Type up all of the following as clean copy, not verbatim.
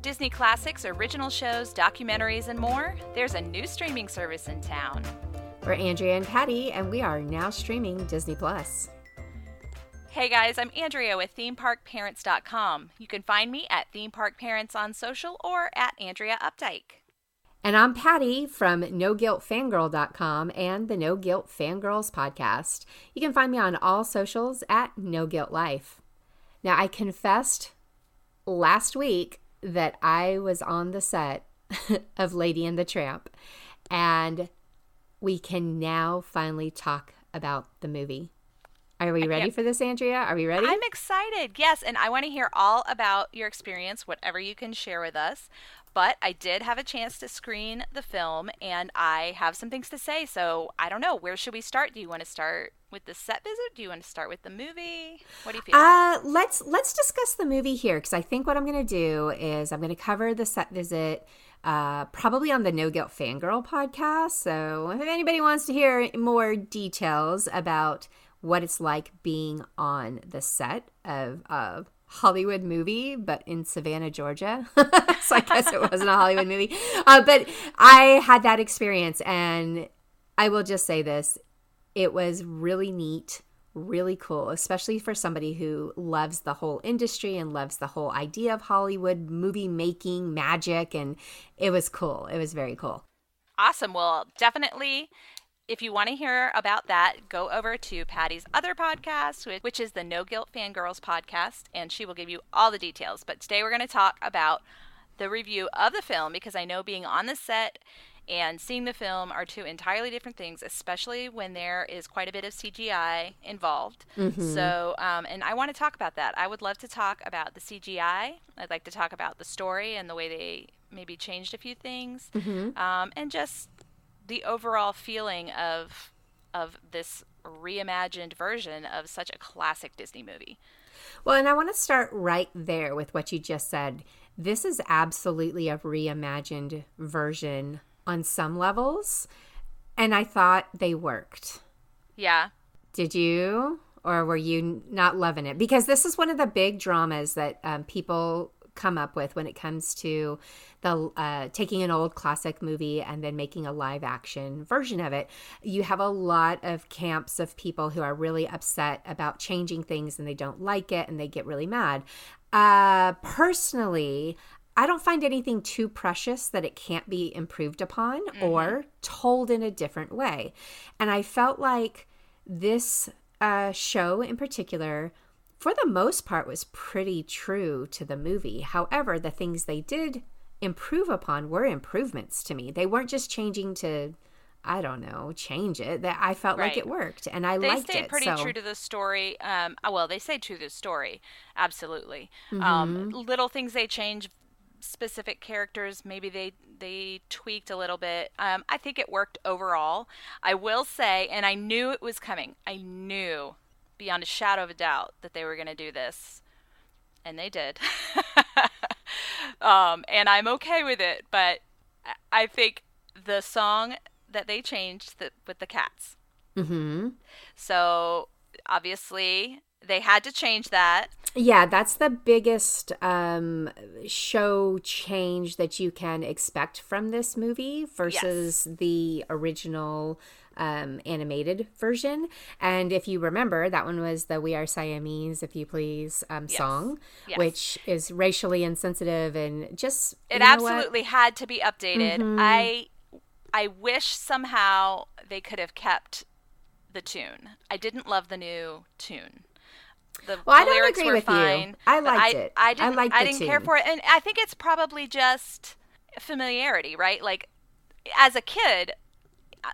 Disney classics, original shows, documentaries, and more, there's a new streaming service in town. We're Andrea and Patty, and we are now streaming Disney+. Hey guys, I'm Andrea with themeparkparents.com. You can find me at Theme Park Parents on social or at Andrea Updike. And I'm Patty from No-Guilt and the No-Guilt Fangirls Podcast. You can find me on all socials at No Guilt Life. Now, I confessed last week that I was on the set of Lady and the Tramp, and we can now finally talk about the movie. Are we ready for this, Andrea? Are we ready? I'm excited, yes, and I want to hear all about your experience, whatever you can share with us. But I did have a chance to screen the film, and I have some things to say, so I don't know. Where should we start? Do you want to start with the set visit? Do you want to start with the movie? What do you feel? Let's discuss the movie here, because I think what I'm going to do is I'm going to cover the set visit probably on the No Guilt Fangirl podcast. So if anybody wants to hear more details about what it's like being on the set of a Hollywood movie, but in Savannah, Georgia. So I guess it wasn't a Hollywood movie. But I had that experience, and I will just say this. It was really neat, really cool, especially for somebody who loves the whole industry and loves the whole idea of Hollywood movie making magic, and it was cool. It was very cool. Awesome. Well, definitely, if you want to hear about that, go over to Patty's other podcast, which is the No Guilt Fangirls Podcast, and she will give you all the details. But today we're going to talk about the review of the film, because I know being on the set and seeing the film are two entirely different things, especially when there is quite a bit of CGI involved. Mm-hmm. So, and I want to talk about that. I would love to talk about the CGI. I'd like to talk about the story and the way they maybe changed a few things, and just the overall feeling of this reimagined version of such a classic Disney movie. Well, and I want to start right there with what you just said. This is absolutely a reimagined version on some levels, and I thought they worked. Yeah. Did you? Or were you not loving it? Because this is one of the big dramas that people come up with when it comes to the taking an old classic movie and then making a live action version of it. You have a lot of camps of people who are really upset about changing things, and they don't like it and they get really mad. Personally, I don't find anything too precious that it can't be improved upon or told in a different way. And I felt like this show in particular, for the most part, was pretty true to the movie. However, the things they did improve upon were improvements to me. They weren't just changing to, I don't know, change it. That I felt like it worked, and I liked it. They stayed pretty true to the story. Well, they stayed true to the story, absolutely. Little things they changed, specific characters, maybe they tweaked a little bit. I think it worked overall. I will say, and I knew it was coming. I knew beyond a shadow of a doubt that they were going to do this, and they did. And I'm okay with it, but I think the song that they changed with the cats. So obviously they had to change that. Yeah, that's the biggest show change that you can expect from this movie versus the original animated version. And if you remember, that one was the We Are Siamese, If You Please song, which is racially insensitive and just... It absolutely had to be updated. I wish somehow they could have kept the tune. I didn't love the new tune. The lyrics were fine. You. I liked it. I didn't care for it. And I think it's probably just familiarity, right? Like, as a kid...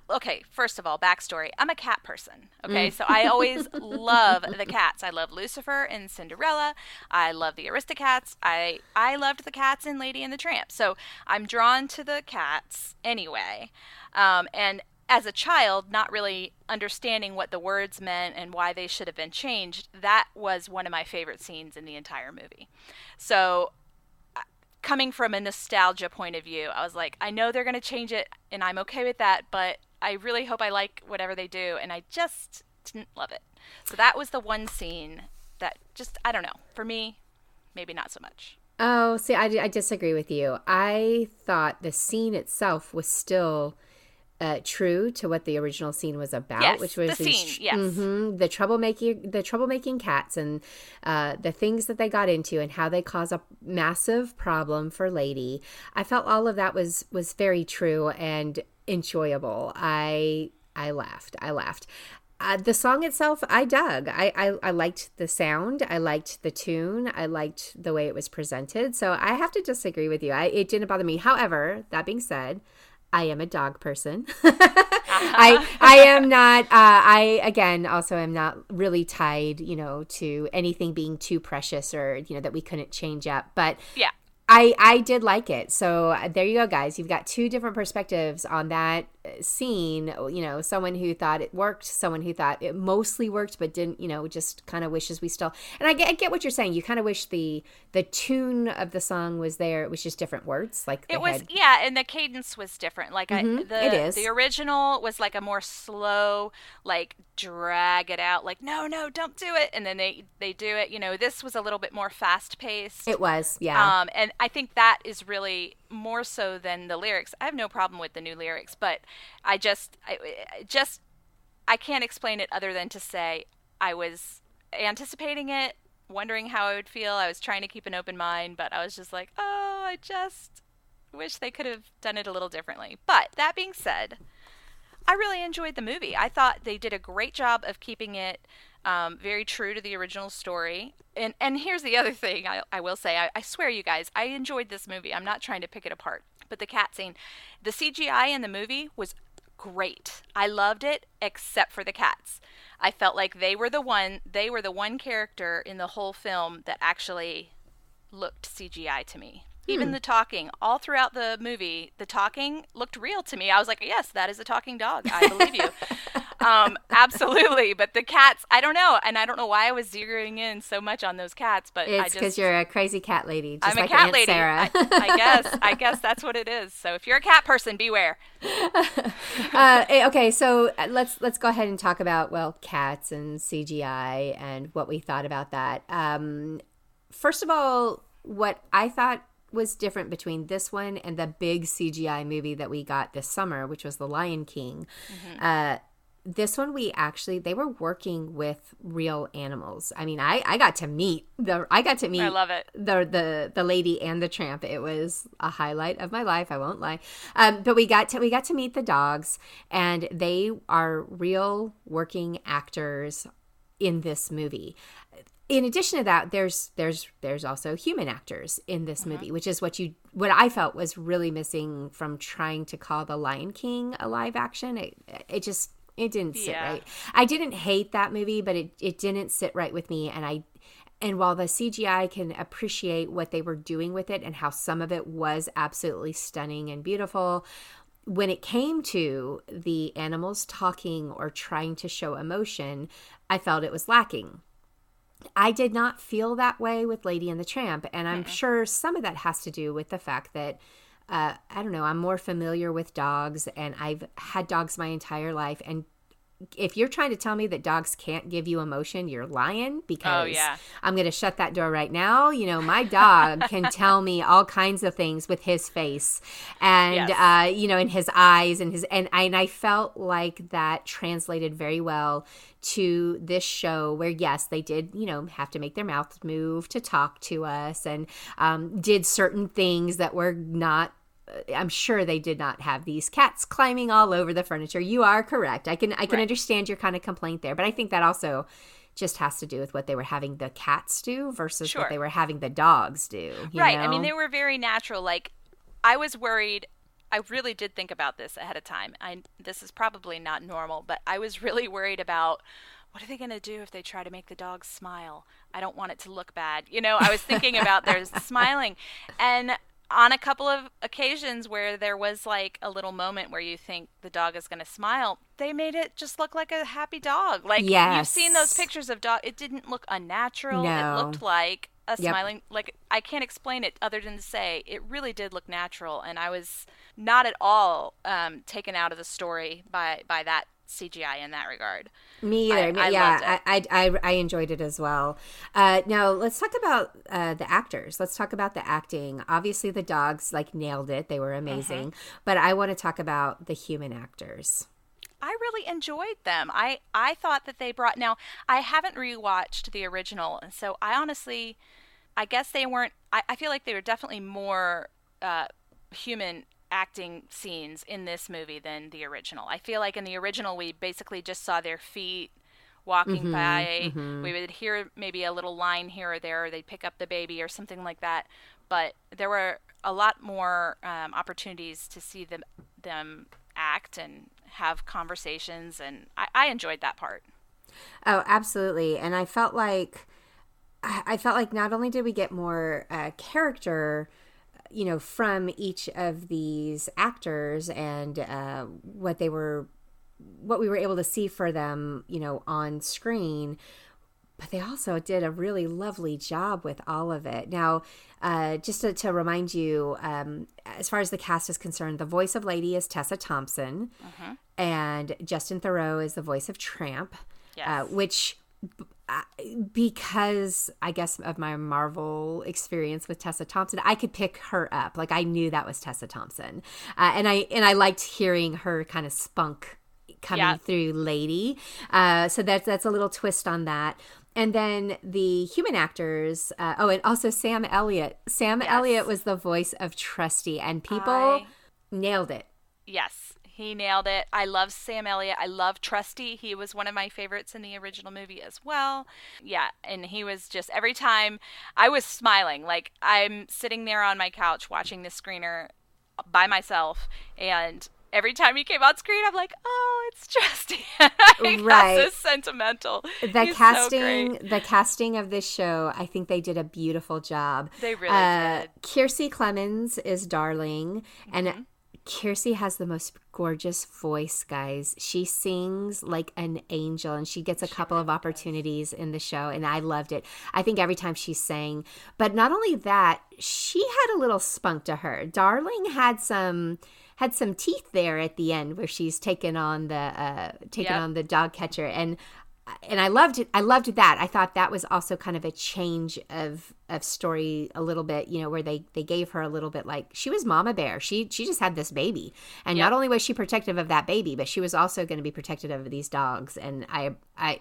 Okay, first of all, backstory. I'm a cat person, okay? So I always love the cats. I love Lucifer and Cinderella. I love the Aristocats. I loved the cats in Lady and the Tramp. So I'm drawn to the cats anyway. And as a child, not really understanding what the words meant and why they should have been changed, that was one of my favorite scenes in the entire movie. So coming from a nostalgia point of view, I was like, I know they're going to change it, and I'm okay with that, but I really hope I like whatever they do, and I just didn't love it. So that was the one scene that just, I don't know, for me, maybe not so much. Oh, see, I disagree with you. I thought the scene itself was still true to what the original scene was about, Yes, which was the scene, yes. the troublemaking cats and the things that they got into and how they cause a massive problem for Lady. I felt all of that was very true and enjoyable. I laughed. The song itself, I dug. I liked the sound. I liked the tune. I liked the way it was presented. So I have to disagree with you. It didn't bother me. However, that being said, I am a dog person. I am not. I again also am not really tied, to anything being too precious or that we couldn't change up. But Yeah. I did like it. So there you go, guys. You've got two different perspectives on that scene. Someone who thought it worked, someone who thought it mostly worked, but didn't, just kind of wishes we still. And I get what you're saying. You kind of wish the tune of the song was there. It was just different words. Like it was, yeah, and the cadence was different. Like it is. The original was like a more slow, like drag it out, like no, don't do it, and then they do it. This was a little bit more fast paced. It was, yeah. And I think that is really more so than the lyrics. I have no problem with the new lyrics, but I can't explain it other than to say I was anticipating it, wondering how I would feel. I was trying to keep an open mind, but I was just like, oh, I just wish they could have done it a little differently. But that being said, I really enjoyed the movie. I thought they did a great job of keeping it very true to the original story. And here's the other thing I will say. I swear, you guys, I enjoyed this movie. I'm not trying to pick it apart. But the cat scene, the CGI in the movie was great. I loved it, except for the cats. I felt like they were the one character in the whole film that actually looked CGI to me. Even the talking, all throughout the movie, the talking looked real to me. I was like, yes, that is a talking dog. I believe you. Absolutely. But the cats, I don't know. And I don't know why I was zeroing in so much on those cats. But it's because you're a crazy cat lady. Just I'm like a cat Aunt lady. Sarah. I guess that's what it is. So if you're a cat person, beware. Okay, so let's go ahead and talk about, cats and CGI and what we thought about that. First of all, what I thought was different between this one and the big CGI movie that we got this summer, which was The Lion King. This one they were working with real animals. I mean, I got to meet I love it. the lady and the tramp. It was a highlight of my life, I won't lie. But we got to meet the dogs, and they are real working actors in this movie. In addition to that, there's also human actors in this movie, which is what I felt was really missing from trying to call The Lion King a live action. It didn't sit right. I didn't hate that movie, but it didn't sit right with me. And while the CGI can appreciate what they were doing with it and how some of it was absolutely stunning and beautiful, when it came to the animals talking or trying to show emotion, I felt it was lacking. I did not feel that way with Lady and the Tramp, and I'm sure some of that has to do with the fact that, I don't know, I'm more familiar with dogs, and I've had dogs my entire life, and if you're trying to tell me that dogs can't give you emotion, you're lying, because I'm going to shut that door right now. My dog can tell me all kinds of things with his face and, in his eyes and I felt like that translated very well to this show where, yes, they did, have to make their mouths move to talk to us and did certain things that were not, I'm sure they did not have these cats climbing all over the furniture. You are correct. I can understand your kind of complaint there, but I think that also just has to do with what they were having the cats do versus what they were having the dogs do. Right. I mean, they were very natural. Like, I was worried. I really did think about this ahead of time. This is probably not normal, but I was really worried about, what are they going to do if they try to make the dog smile? I don't want it to look bad. I was thinking about their smiling. And on a couple of occasions where there was like a little moment where you think the dog is going to smile, they made it just look like a happy dog. Like, you've seen those pictures of dog. It didn't look unnatural. No. It looked like a smiling, like, I can't explain it other than to say it really did look natural. And I was not at all taken out of the story by that CGI in that regard. Me either. I loved it. I enjoyed it as well. Now let's talk about the actors. Let's talk about the acting. Obviously, the dogs nailed it. They were amazing. But I want to talk about the human actors. I really enjoyed them. I thought that they brought. Now I haven't rewatched the original, and so I guess they weren't. I feel like they were definitely more human acting scenes in this movie than the original. I feel like in the original we basically just saw their feet walking by. We would hear maybe a little line here or there, or they'd pick up the baby or something like that. But there were a lot more opportunities to see them act and have conversations, and I enjoyed that part. Oh, absolutely. And I felt like not only did we get more character, from each of these actors and what we were able to see for them, on screen, but they also did a really lovely job with all of it. Now, just to remind you, as far as the cast is concerned, the voice of Lady is Tessa Thompson, and Justin Theroux is the voice of Tramp, which... because I guess of my Marvel experience with Tessa Thompson, I could pick her up. I knew that was Tessa Thompson, and I liked hearing her kind of spunk coming through Lady. So that's a little twist on that. And then the human actors. And also Sam Elliott. Sam Elliott was the voice of Trusty, and people nailed it. Yes. He nailed it. I love Sam Elliott. I love Trusty. He was one of my favorites in the original movie as well. Yeah, and he was just, every time I was smiling. I'm sitting there on my couch watching the screener by myself, and every time he came on screen, I'm like, oh, it's Trusty. Right. That's so sentimental. He's casting, so great. the casting of this show, I think they did a beautiful job. They really did. Kiersey Clemons is Darling, and Kiersey has the most gorgeous voice, guys. She sings like an angel, and she gets a couple of opportunities in the show, and I loved it. I think every time she sang. But not only that, she had a little spunk to her. Darling had some teeth there at the end where she's taken on the dog catcher, and I loved it. I loved that. I thought that was also kind of a change of story a little bit, where they gave her a little bit she was mama bear. She just had this baby. And not only was she protective of that baby, but she was also going to be protective of these dogs. And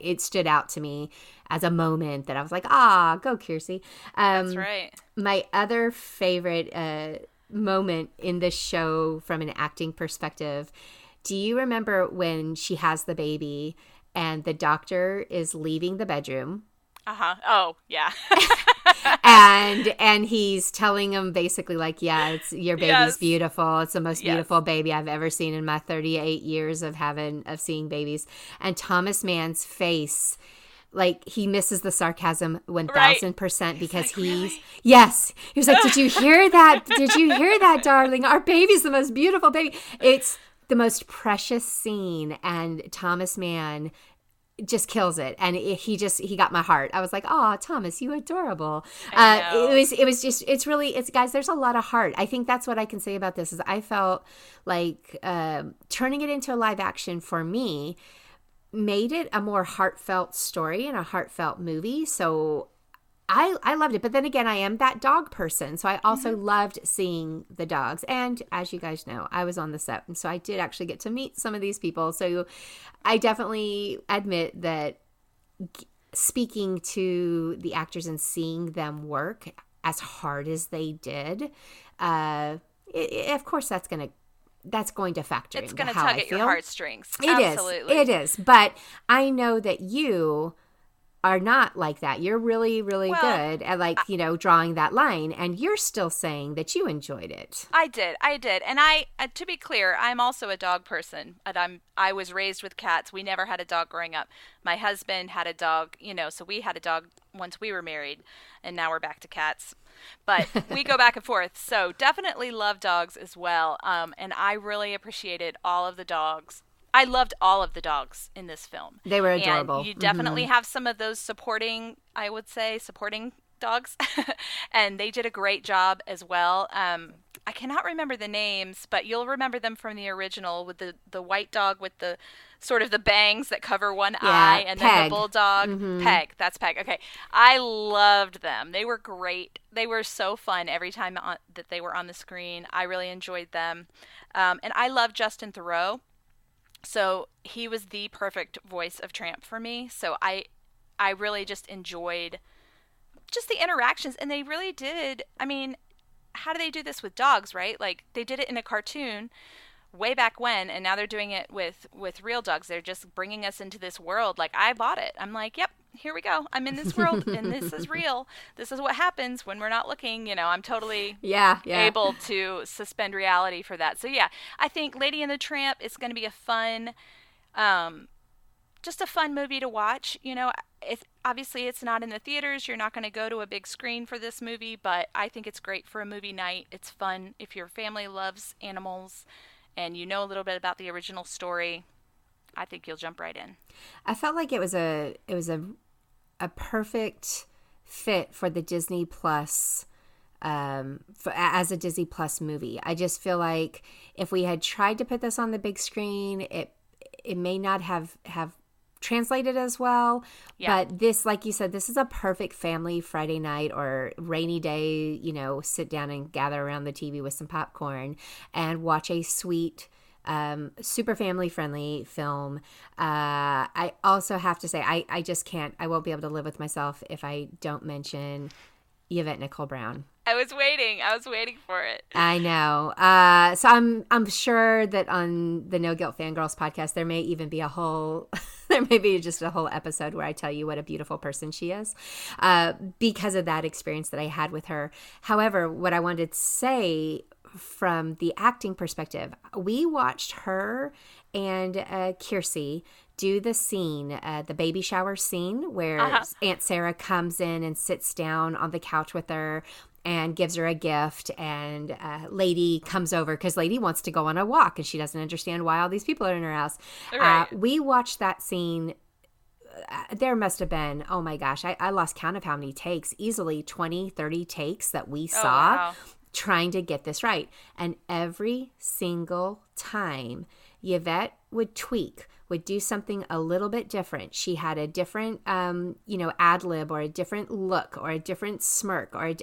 it stood out to me as a moment that I was like, go Kiersey. That's right. My other favorite moment in this show from an acting perspective, do you remember when she has the baby and the doctor is leaving the bedroom? Oh, yeah. and he's telling him basically it's your baby's beautiful. It's the most beautiful baby I've ever seen in my 38 years of seeing babies. And Thomas Mann's face, he misses the sarcasm 1000% because really? Yes. He was like, did you hear that? Did you hear that, darling? Our baby's the most beautiful baby. It's the most precious scene, and Thomas Mann just kills it, and he got my heart. I was like, "Oh, Thomas, you adorable." It's guys. There's a lot of heart. I think that's what I can say about this. Is I felt like turning it into a live action for me made it a more heartfelt story and a heartfelt movie. So I loved it. But then again, I am that dog person. So I also loved seeing the dogs. And as you guys know, I was on the set. And so I did actually get to meet some of these people. So I definitely admit that speaking to the actors and seeing them work as hard as they did, of course that's going to factor into how I feel. It's going to tug at your heartstrings. Absolutely. It is. But I know that you are not like that. You're really, really good at drawing that line, and you're still saying that you enjoyed it. I did. And to be clear, I'm also a dog person, and I was raised with cats. We never had a dog growing up. My husband had a dog, so we had a dog once we were married, and now we're back to cats. But we go back and forth. So definitely love dogs as well. And I really appreciated all of the dogs. I loved all of the dogs in this film. They were adorable. And you definitely have some of those supporting dogs. And they did a great job as well. I cannot remember the names, but you'll remember them from the original with the white dog with the sort of the bangs that cover one eye, and Peg. then the bulldog. Peg. That's Peg. Okay. I loved them. They were great. They were so fun every time that they were on the screen. I really enjoyed them. And I love Justin Theroux. So he was the perfect voice of Tramp for me. So I really just enjoyed just the interactions. And they really did. I mean, how do they do this with dogs, right? Like, they did it in a cartoon way back when, and now they're doing it with real dogs. They're just bringing us into this world. Like, I bought it. I'm like, yep, here we go. I'm in this world, and this is real. This is what happens when we're not looking. You know, I'm totally able to suspend reality for that. So, yeah, I think Lady and the Tramp is going to be a fun, just a fun movie to watch. You know, obviously it's not in the theaters. You're not going to go to a big screen for this movie, but I think it's great for a movie night. It's fun if your family loves animals and you know a little bit about the original story. I think you'll jump right in. I felt like it was a perfect fit for the Disney Plus, as a Disney Plus movie. I just feel like if we had tried to put this on the big screen, it may not have translated as well. Yeah. But this, like you said, this is a perfect family Friday night or rainy day, you know, sit down and gather around the TV with some popcorn and watch a sweet, super family friendly film. I also have to say, I just can't, I won't be able to live with myself if I don't mention Yvette Nicole Brown. I was waiting for it. I know. So I'm sure that on the No Guilt Fangirls podcast, there may even be there may be just a whole episode where I tell you what a beautiful person she is, because of that experience that I had with her. However, what I wanted to say from the acting perspective, we watched her and Kiersey do the scene, the baby shower scene where Aunt Sarah comes in and sits down on the couch with her and gives her a gift, and Lady comes over because Lady wants to go on a walk and she doesn't understand why all these people are in her house. Right. We watched that scene. There must have been, oh my gosh, I lost count of how many takes, easily 20, 30 takes that we saw trying to get this right. And every single time Yvette would tweak, would do something a little bit different. She had a different, ad lib or a different look or a different smirk or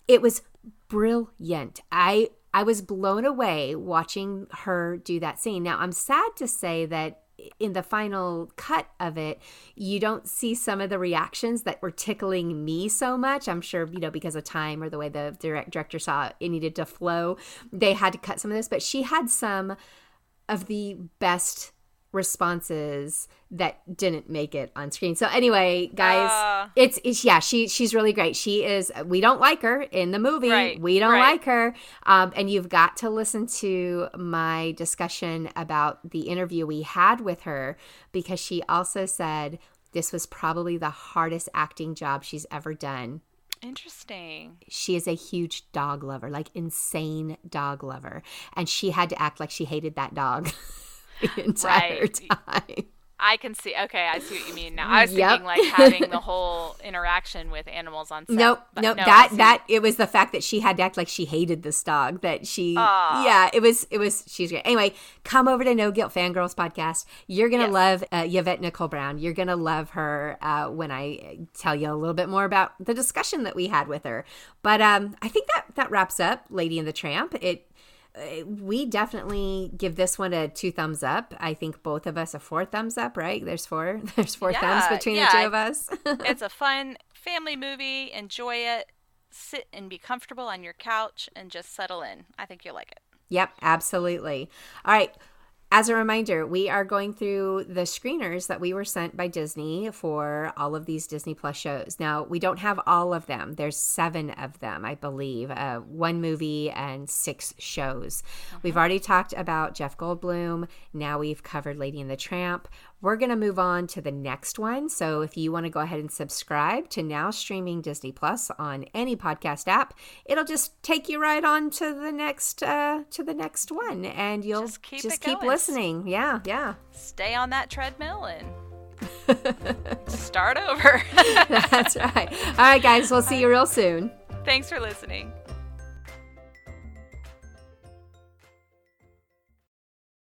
it was brilliant. I was blown away watching her do that scene. Now, I'm sad to say that in the final cut of it, you don't see some of the reactions that were tickling me so much. I'm sure, because of time or the way the director saw it needed to flow, they had to cut some of this, but she had some of the best responses that didn't make it on screen. So anyway, guys, she's really great. We don't like her in the movie. Right, we don't like her. And you've got to listen to my discussion about the interview we had with her, because she also said this was probably the hardest acting job she's ever done. Interesting. She is a huge dog lover, like insane dog lover. And she had to act like she hated that dog the entire time. I can see. Okay, I see what you mean now. I was thinking like having the whole interaction with animals on set. Nope. That it was the fact that she had to act like she hated this dog. That she, it was. She's great. Anyway, come over to No Guilt Fangirls Podcast. You're gonna love Yvette Nicole Brown. You're gonna love her when I tell you a little bit more about the discussion that we had with her. But I think that wraps up Lady and the Tramp. We definitely give this one a 2 thumbs up. I think both of us a 4 thumbs up, right? There's 4 thumbs between the two of us. It's a fun family movie. Enjoy it. Sit and be comfortable on your couch and just settle in. I think you'll like it. Yep, absolutely. All right. As a reminder, we are going through the screeners that we were sent by Disney for all of these Disney Plus shows. Now, we don't have all of them. There's 7 of them, I believe. 1 movie and 6 shows. We've already talked about Jeff Goldblum. Now we've covered Lady and the Tramp. We're going to move on to the next one. So if you want to go ahead and subscribe to Now Streaming Disney Plus on any podcast app, it'll just take you right on to the next one, and you'll just keep listening. Yeah. Stay on that treadmill and start over. That's right. All right, guys. We'll see you real soon. Thanks for listening.